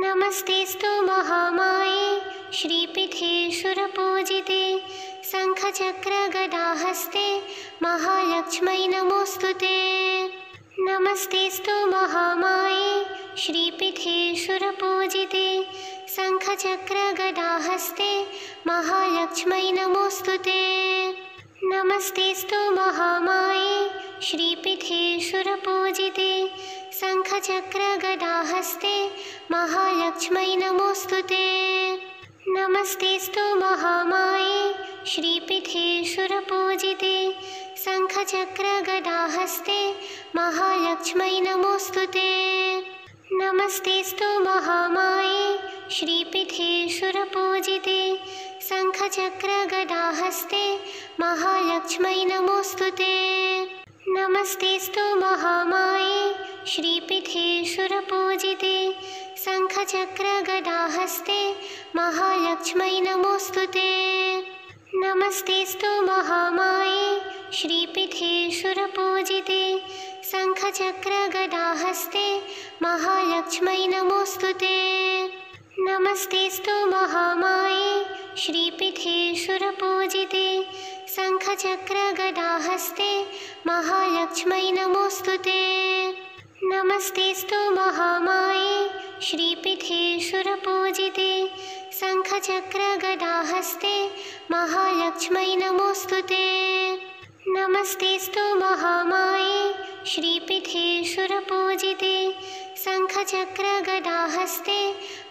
Speaker 1: नमस्तेऽस्तु महामाये श्रीपीठे सुरपूजिते शङ्खचक्रगदाहस्ते महालक्ष्मै नमोऽस्तुते। नमस्तेऽस्तु महामाये श्रीपीठे सुरपूजिते शङ्खचक्रगदाहस्ते महालक्ष्मै नमोऽस्तुते। नमस्तेऽस्तु महामाये श्रीपीठे सुरपूजिते शङ्खचक्रगदाहस्ते महालक्ष्मै नमोऽस्तुते। नमस्तेऽस्तु महामाये श्रीपीठे सुरपूजिते शङ्खचक्रगदाहस्ते महालक्ष्मै नमोऽस्तुते। नमस्तेऽस्तु महामाये श्रीपीठे सुरपूजिते शङ्खचक्रगदाहस्ते महालक्ष्मै नमोऽस्तुते। नमस्तेऽस्तु महामाये श्रीपीठे सुरपूजिते शङ्खचक्रगदाहस्ते महालक्ष्मै नमोऽस्तुते। नमस्तेऽस्तु महामाये श्रीपीठे सुरपूजिते शङ्खचक्रगदाहस्ते महालक्ष्मै नमोऽस्तुते। नमस्तेऽस्तु महामाये श्रीपीठे सुरपूजिते शङ्खचक्रगदाहस्ते महालक्ष्मै नमोऽस्तुते। नमस्तेऽस्तु महामाये श्रीपीठे सुरपूजिते शङ्खचक्रगदाहस्ते महालक्ष्मै नमोऽस्तुते। नमस्तेऽस्तु महामाये श्रीपीठे सुरपूजिते शङ्खचक्रगदाहस्ते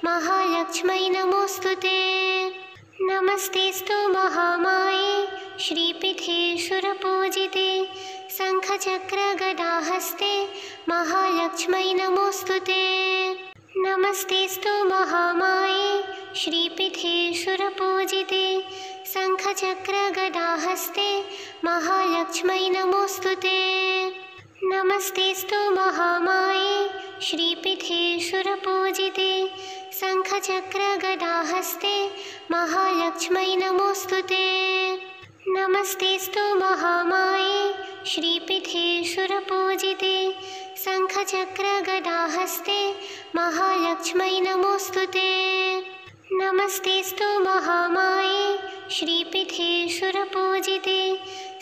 Speaker 1: महालक्ष्मै नमोऽस्तुते। नमस्तेऽस्तु महामाये श्रीपीठे सुरपूजिते शङ्खचक्रगदाहस्ते महालक्ष्मै नमोऽस्तुते। नमस्तेऽस्तु महामाये श्रीपीठे सुरपूजिते शङ्खचक्रगदाहस्ते महालक्ष्मै नमोऽस्तुते। नमस्तेऽस्तु महामाये श्रीपीठे सुरपूजिते शङ्खचक्रगदाहस्ते महालक्ष्मै नमोऽस्तु ते। नमस्तेऽस्तु महामाये श्रीपीठे सुरपूजिते शङ्खचक्रगदाहस्ते महालक्ष्मै नमोऽस्तु ते। नमस्तेऽस्तु महामाये श्रीपीठे सुरपूजिते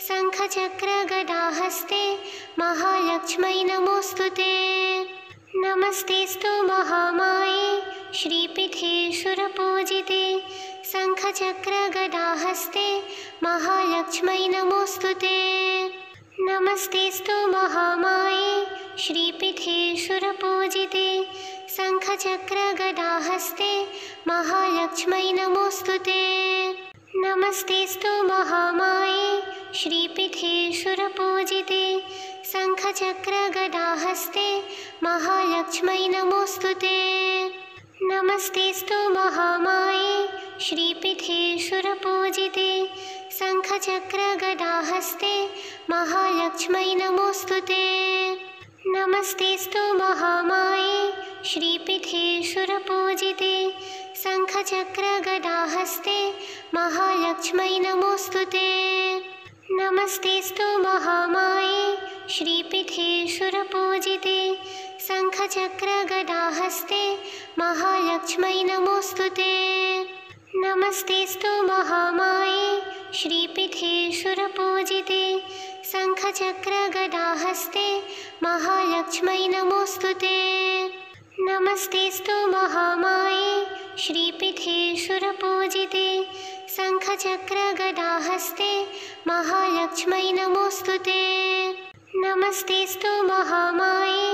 Speaker 1: शङ्खचक्रगदाहस्ते महालक्ष्मै नमोऽस्तु ते। नमस्तेऽस्तु महामाये श्रीपीठे सुरपूजिते शङ्खचक्रगदाहस्ते महालक्ष्मै नमोऽस्तु ते। नमस्तेऽस्तु महामाये श्रीपीठे सुरपूजिते शङ्खचक्रगदाहस्ते महालक्ष्मै नमोऽस्तु ते। नमस्तेऽस्तु महामाये श्रीपीठे सुरपूजिते शङ्खचक्रगदाहस्ते महालक्ष्मै नमोऽस्तु ते। नमस्तेऽस्तु महामाये श्रीपीठे सुरपूजिते शङ्खचक्रगदाहस्ते महालक्ष्मै नमोऽस्तु ते। नमस्तेऽस्तु महामाये श्रीपीठे सुरपूजिते शङ्खचक्रगदाहस्ते महालक्ष्मै नमोऽस्तु ते। नमस्तेऽस्तु महामाये श्रीपीठे सुरपूजिते शङ्खचक्रगदाहस्ते महालक्ष्मै नमोऽस्तु ते। नमस्तेऽस्तु महामाये श्रीपीठे सुरपूजिते शङ्खचक्रगदाहस्ते महालक्ष्मै नमोऽस्तु ते। नमस्तेऽस्तु महामाये श्रीपीठे सुरपूजिते शङ्खचक्रगदाहस्ते महालक्ष्मै नमोऽस्तु ते। नमस्तेऽस्तु महामाये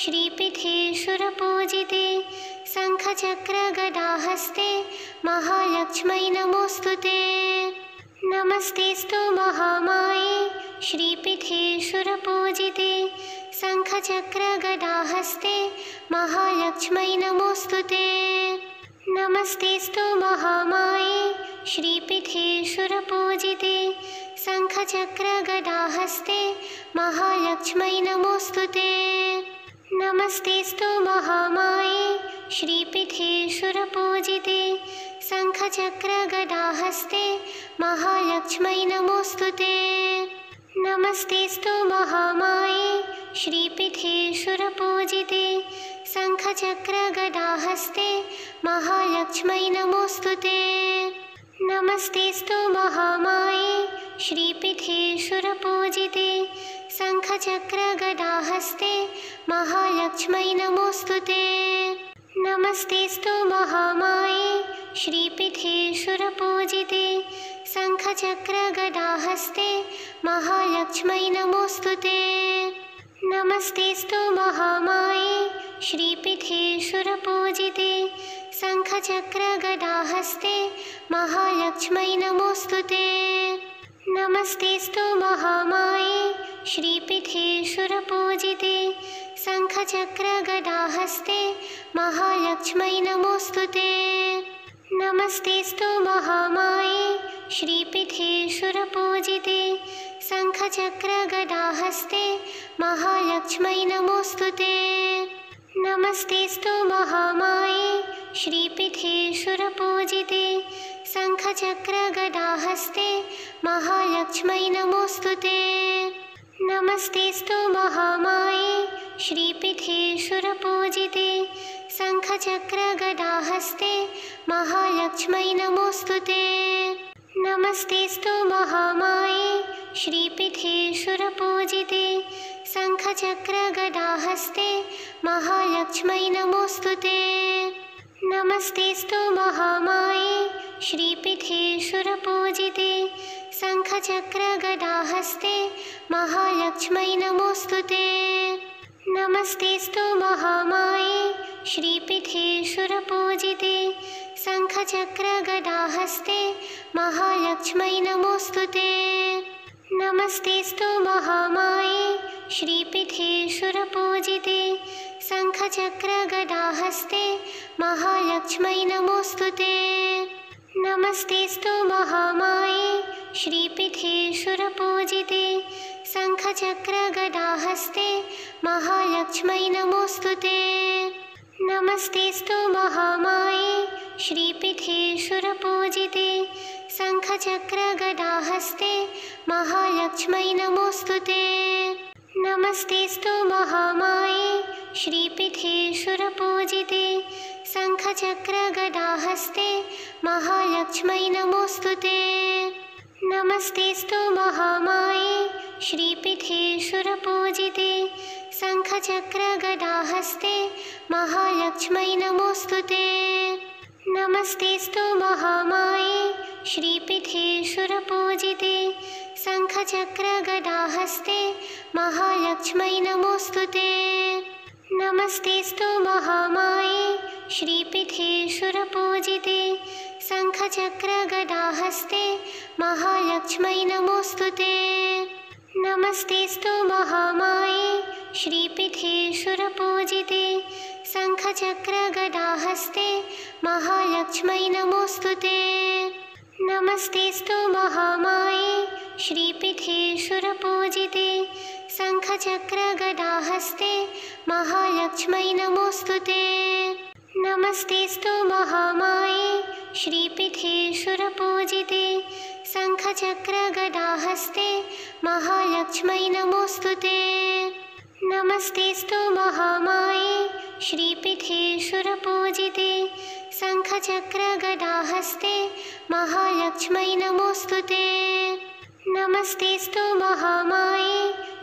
Speaker 1: श्रीपीठे सुरपूजिते शङ्खचक्रगदाहस्ते महालक्ष्मै नमोऽस्तु ते। नमस्तेऽस्तु महामाये श्रीपीठे सुरपूजिते शङ्खचक्रगदाहस्ते महालक्ष्मै नमोऽस्तु ते। नमस्तेऽस्तु महामाये श्रीपीठे सुरपूजिते शङ्खचक्रगदाहस्ते महालक्ष्मै नमोऽस्तु ते। नमस्तेऽस्तु महामाये श्रीपीठे सुरपूजिते शङ्खचक्रगदाहस्ते महालक्ष्मै नमोऽस्तु ते। नमस्तेऽस्तु महामाये श्रीपीठे सुरपूजिते शङ्खचक्रगदाहस्ते महालक्ष्मै नमोऽस्तु ते। नमस्तेऽस्तु महामाये श्रीपीठे सुरपूजिते शङ्खचक्रगदाहस्ते महालक्ष्मै नमोऽस्तु ते। नमस्तेऽस्तु महामाये श्रीपीठे सुरपूजिते शङ्खचक्रगदाहस्ते महालक्ष्मै नमोऽस्तु ते। नमस्तेऽस्तु महामाये श्रीपीठे सुरपूजिते शङ्खचक्रगदाहस्ते महालक्ष्मै नमोऽस्तु ते। नमस्तेऽस्तु महामाये श्रीपीठे सुरपूजिते शङ्खचक्रगदाहस्ते महालक्ष्मै नमोऽस्तु ते। नमस्तेऽस्तु महामाये श्रीपीठे सुरपूजिते शङ्खचक्रगदाहस्ते महालक्ष्मै नमोऽस्तु ते। नमस्तेऽस्तु महामाये श्रीपीठे सुरपूजिते शङ्खचक्रगदाहस्ते महालक्ष्मै नमोऽस्तु ते। नमस्तेऽस्तु महामाये श्रीपीठे सुरपूजिते शङ्खचक्रगदाहस्ते महालक्ष्मै नमोऽस्तु ते। नमस्तेऽस्तु महामाये श्रीपीठे सुरपूजिते शङ्खचक्रगदाहस्ते महालक्ष्मै नमोऽस्तु ते। नमस्तेऽस्तु महामाये श्रीपीठे सुरपूजिते शङ्खचक्रगदाहस्ते महालक्ष्मै नमोऽस्तु ते। नमस्तेऽस्तु महामाये श्रीपीठे सुरपूजिते शङ्खचक्रगदाहस्ते महालक्ष्मै नमोऽस्तु ते। नमस्तेऽस्तु महामाये श्रीपीठे सुरपूजिते शङ्खचक्रगदाहस्ते महालक्ष्मै नमोऽस्तु ते। नमस्तेऽस्तु महामाये श्रीपीठे सुरपूजिते शङ्खचक्रगदाहस्ते महालक्ष्मै नमोऽस्तुते। नमस्तेऽस्तु महामाये श्रीपीठे सुरपूजिते शङ्खचक्रगदाहस्ते महालक्ष्मै नमोऽस्तुते। नमस्तेऽस्तु महामाये श्रीपीठे सुरपूजिते शङ्खचक्रगदाहस्ते महालक्ष्मै नमोऽस्तुते। नमस्तेऽस्तु महामाये श्रीपीठे सुरपूजिते शङ्खचक्रगदाहस्ते महालक्ष्मै नमोऽस्तुते। नमस्तेऽस्तु महामाये श्रीपीठे सुरपूजिते शङ्खचक्रगदाहस्ते महालक्ष्मै नमोऽस्तुते। नमस्तेऽस्तु महामाये श्रीपीठे सुरपूजिते शङ्खचक्रगदाहस्ते महालक्ष्मै नमोऽस्तुते। नमस्तेऽस्तु महामाये श्रीपीठे सुरपूजिते शङ्खचक्रगदाहस्ते महालक्ष्मै नमोऽस्तुते। नमस्तेऽस्तु महामाये श्रीपीठे सुरपूजिते शङ्खचक्रगदाहस्ते महालक्ष्मै नमोऽस्तुते। नमस्तेऽस्तु महामाये श्रीपीठे सुरपूजिते शङ्खचक्रगदाहस्ते महालक्ष्मै नमोऽस्तुते। नमस्तेऽस्तु महामाये श्रीपीठे सुरपूजिते शङ्खचक्रगदाहस्ते महालक्ष्मै नमोऽस्तुते। नमस्तेऽस्तु महामाये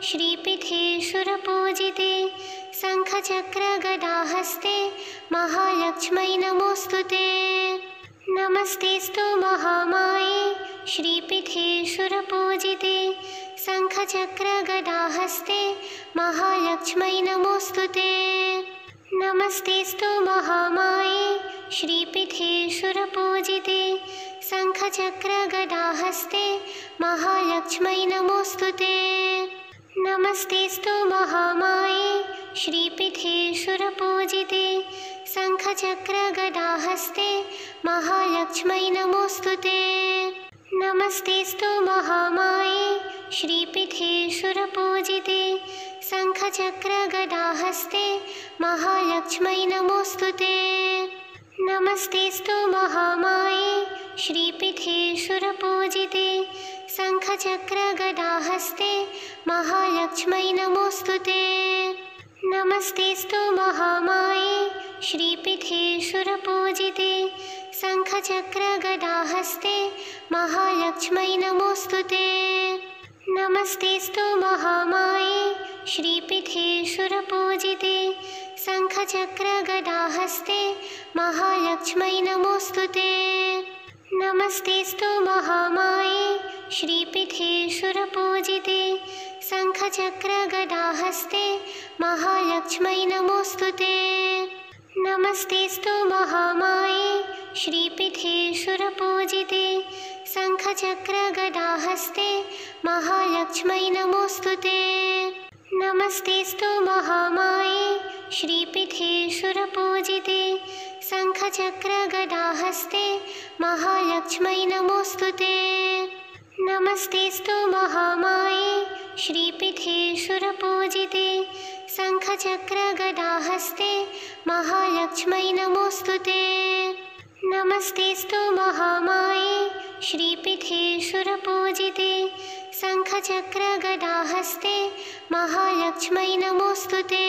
Speaker 1: श्रीपीठे सुरपूजिते शङ्खचक्रगदाहस्ते महालक्ष्मै नमोऽस्तुते। नमस्तेऽस्तु महामाये श्रीपीठे सुरपूजिते शङ्खचक्रगदाहस्ते महालक्ष्मै नमोऽस्तुते। नमस्तेऽस्तु महामाये श्रीपीठे सुरपूजिते शङ्खचक्रगदाहस्ते महालक्ष्मै नमोऽस्तुते। नमस्तेऽस्तु महामाये श्रीपीठे सुरपूजिते शङ्खचक्रगदाहस्ते महालक्ष्मै नमोऽस्तुते। नमस्तेऽस्तु महामाये श्रीपीठे सुरपूजिते शङ्खचक्रगदाहस्ते महालक्ष्मै नमोऽस्तुते। नमस्तेऽस्तु महामाये श्रीपीठे सुरपूजिते शङ्खचक्रगदाहस्ते महालक्ष्मै नमोऽस्तुते। नमस्तेऽस्तु महामाये श्रीपीठे सुरपूजिते शङ्खचक्रगदाहस्ते महालक्ष्मै नमोऽस्तुते। नमस्तेऽस्तु महामाये श्रीपीठे सुरपूजिते शङ्खचक्रगदाहस्ते महालक्ष्मै नमोऽस्तुते। नमस्तेऽस्तु महामाये श्रीपीठे सुरपूजिते शङ्खचक्रगदाहस्ते महालक्ष्मै नमोऽस्तुते। नमस्तेऽस्तु महामाये श्रीपीठे सुरपूजिते शङ्खचक्रगदाहस्ते महालक्ष्मै नमोऽस्तुते। नमस्तेऽस्तु महामाये श्रीपीठे सुरपूजिते शङ्खचक्रगदाहस्ते महालक्ष्मै नमोऽस्तुते। नमस्तेऽस्तु महामाये श्रीपीठे सुरपूजिते शङ्खचक्रगदाहस्ते महालक्ष्मै नमोऽस्तुते। नमस्तेऽस्तु महामाये श्रीपीठे सुरपूजिते शङ्खचक्रगदाहस्ते महालक्ष्मै नमोऽस्तुते।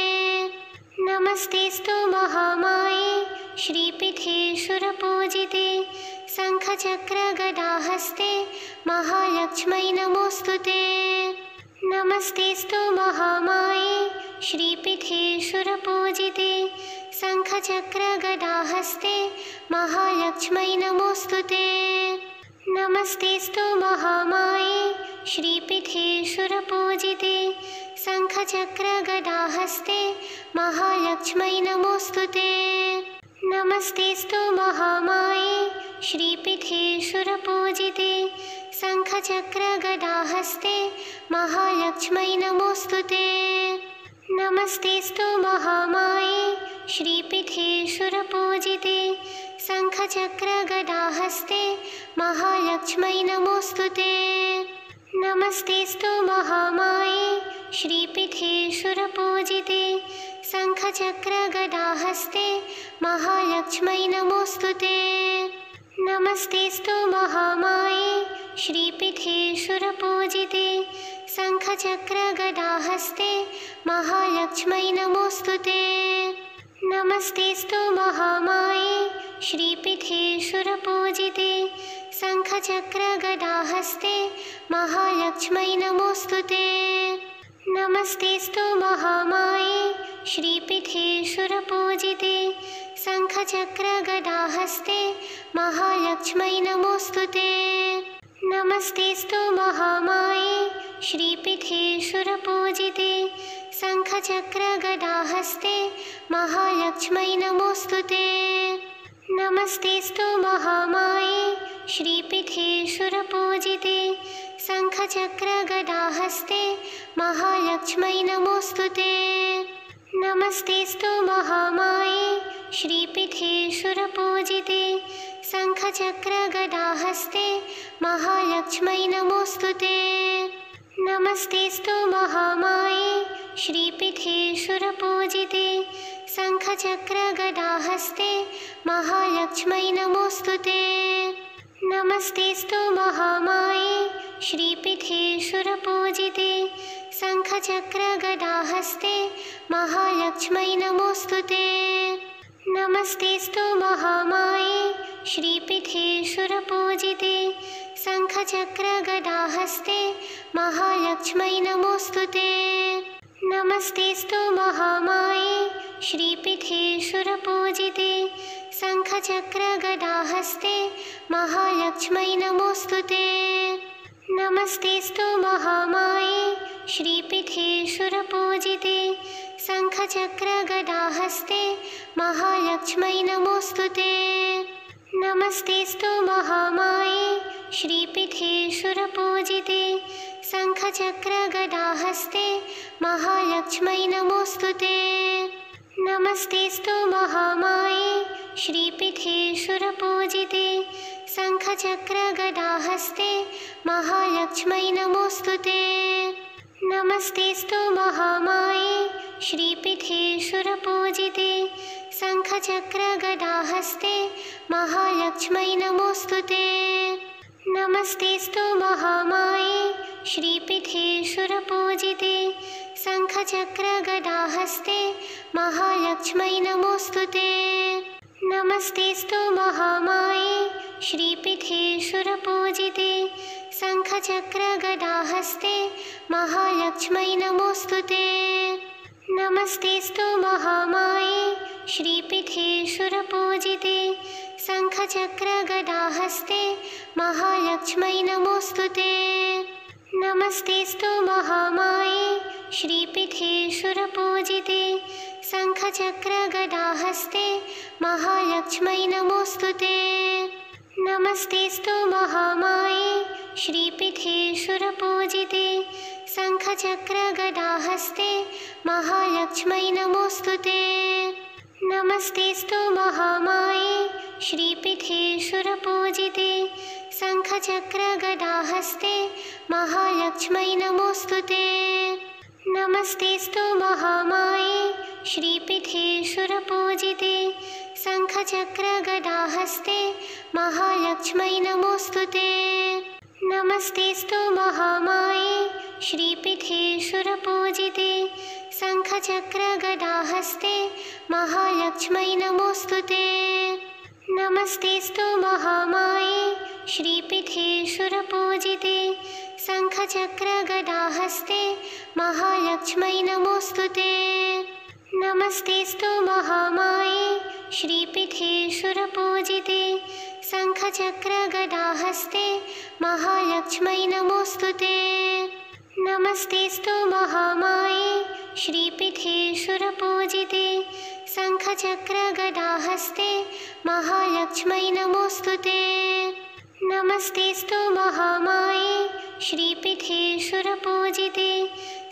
Speaker 1: नमस्तेऽस्तु महामाये श्रीपीठे सुरपूजिते शङ्खचक्रगदाहस्ते महालक्ष्मै नमोऽस्तुते। नमस्तेऽस्तु महामाये श्रीपीठे सुरपूजिते शङ्खचक्रगदाहस्ते महालक्ष्मै नमोऽस्तुते। नमस्तेऽस्तु महामाये श्रीपीठे सुरपूजिते शङ्खचक्रगदाहस्ते महालक्ष्मै नमोऽस्तुते। नमस्तेऽस्तु महामाये श्रीपीठे सुरपूजिते शङ्खचक्रगदाहस्ते महालक्ष्मै नमोऽस्तुते। नमस्तेऽस्तु महामाये श्रीपीठे सुरपूजिते शङ्खचक्रगदाहस्ते महालक्ष्मै नमोऽस्तुते। नमस्तेऽस्तु महामाये श्रीपीठे सुरपूजिते शङ्खचक्रगदाहस्ते महालक्ष्मै नमोऽस्तुते। नमस्तेऽस्तु महामाये श्रीपीठे सुरपूजिते शङ्खचक्रगदाहस्ते महालक्ष्मै नमोऽस्तुते। नमस्तेऽस्तु महामाये श्रीपीठे सुरपूजिते शङ्खचक्रगदाहस्ते महालक्ष्मै नमोऽस्तुते। नमस्तेऽस्तु महामाये श्रीपीठे सुरपूजिते शङ्खचक्रगदाहस्ते महालक्ष्मै नमोऽस्तुते। नमस्तेऽस्तु महामाये श्रीपीठे सुरपूजिते शङ्खचक्रगदाहस्ते महालक्ष्मै नमोऽस्तुते। नमस्तेऽस्तु महामाये श्रीपीठे सुरपूजिते शङ्खचक्रगदाहस्ते महालक्ष्मै नमोऽस्तुते। नमस्तेऽस्तु महामाये श्रीपीठे सुरपूजिते शङ्खचक्रगदाहस्ते महालक्ष्मै नमोऽस्तुते। नमस्तेऽस्तु महामाये श्रीपीठे सुरपूजिते शङ्खचक्रगदाहस्ते महालक्ष्मै नमोऽस्तुते। नमस्तेऽस्तु महामाये श्रीपीठे सुरपूजिते शङ्खचक्रगदाहस्ते महालक्ष्मै नमोऽस्तुते। नमस्तेऽस्तु महामाये श्रीपीठे सुरपूजिते शङ्खचक्रगदाहस्ते महालक्ष्मै नमोऽस्तुते। नमस्तेऽस्तु महामाये श्रीपीठे सुरपूजिते शङ्खचक्रगदाहस्ते महालक्ष्मै नमोऽस्तुते। नमस्तेऽस्तु महामाये श्रीपीठे सुरपूजिते शङ्खचक्रगदाहस्ते महालक्ष्मै नमोऽस्तुते। नमस्तेऽस्तु महामाये श्रीपीठे सुरपूजिते शङ्खचक्रगदाहस्ते महालक्ष्मै नमोऽस्तुते। नमस्तेऽस्तु महामाये श्रीपीठे सुरपूजिते शङ्खचक्रगदाहस्ते महालक्ष्मै नमोऽस्तुते। नमस्तेऽस्तु महामाये श्रीपीठे सुरपूजिते शङ्खचक्रगदाहस्ते महालक्ष्मै नमोऽस्तुते। नमस्तेऽस्तु महामाये श्रीपीठे सुरपूजिते शङ्खचक्रगदाहस्ते महालक्ष्मै नमोऽस्तुते। नमस्तेऽस्तु महामाये श्रीपीठे सुरपूजिते शङ्खचक्रगदाहस्ते महालक्ष्मै नमोऽस्तुते। नमस्तेऽस्तु महामाये श्रीपीठे सुरपूजिते शङ्खचक्रगदाहस्ते महालक्ष्मै नमोऽस्तुते। नमस्तेऽस्तु महामाये श्रीपीठे सुरपूजिते शङ्खचक्रगदाहस्ते महालक्ष्मै नमोऽस्तुते। नमस्तेऽस्तु महामाये श्रीपीठे सुरपूजिते शङ्खचक्रगदाहस्ते महालक्ष्मै नमोऽस्तुते। नमस्तेऽस्तु महामाये श्रीपीठे सुरपूजिते शङ्खचक्रगदाहस्ते महालक्ष्मै नमोऽस्तुते। नमस्तेऽस्तु महामाये श्रीपीठे सुरपूजिते शङ्खचक्रगदाहस्ते महालक्ष्मै नमोऽस्तुते। नमस्तेऽस्तु महामाये श्रीपीठे सुरपूजिते शङ्खचक्रगदाहस्ते महालक्ष्मै नमोऽस्तुते। नमस्तेऽस्तु महामाये श्रीपीठे सुरपूजिते शङ्खचक्रगदाहस्ते महालक्ष्मै नमोऽस्तुते। नमस्तेऽस्तु महामाये श्रीपीठे सुरपूजिते शङ्खचक्रगदाहस्ते महालक्ष्मै नमोऽस्तुते। नमस्तेऽस्तु महामाये श्रीपीठे सुरपूजिते शङ्खचक्रगदाहस्ते महालक्ष्मै नमोऽस्तुते। नमस्तेऽस्तु महामाये श्रीपीठे सुरपूजिते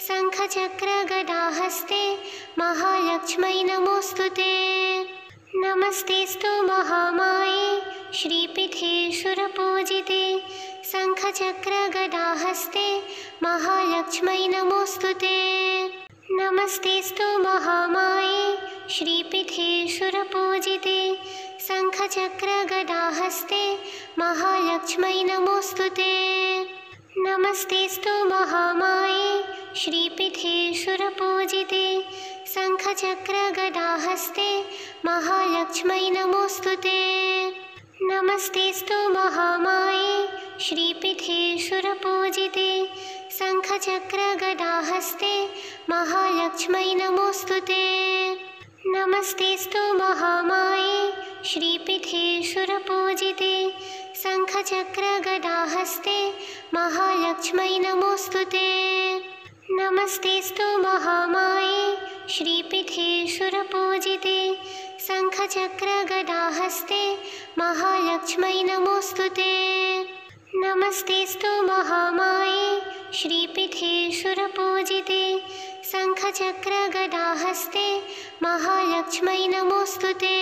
Speaker 1: शङ्खचक्रगदाहस्ते महालक्ष्मै नमोऽस्तुते। नमस्तेऽस्तु महामाये श्रीपीठे सुरपूजिते शङ्खचक्रगदाहस्ते महालक्ष्मै नमोऽस्तु ते। नमस्तेऽस्तु महामाये श्रीपीठे सुरपूजिते शङ्खचक्रगदाहस्ते महालक्ष्मै नमोऽस्तु ते। नमस्तेऽस्तु महामाये श्रीपीठे सुरपूजिते शङ्खचक्रगदाहस्ते महालक्ष्मै नमोऽस्तु ते। नमस्तेऽस्तु महामाये श्रीपीठे सुरपूजिते शङ्खचक्रगदाहस्ते महालक्ष्मै नमोऽस्तु ते। नमस्तेऽस्तु महामाये श्रीपीठे सुरपूजिते शङ्खचक्रगदाहस्ते महालक्ष्मै नमोऽस्तु ते। नमस्तेऽस्तु महामाये श्रीपीठे सुरपूजिते शङ्खचक्रगदाहस्ते महालक्ष्मै नमोऽस्तु ते। नमस्तेऽस्तु महामाये श्रीपीठे सुरपूजिते शङ्खचक्रगदाहस्ते महालक्ष्मै नमोऽस्तु ते।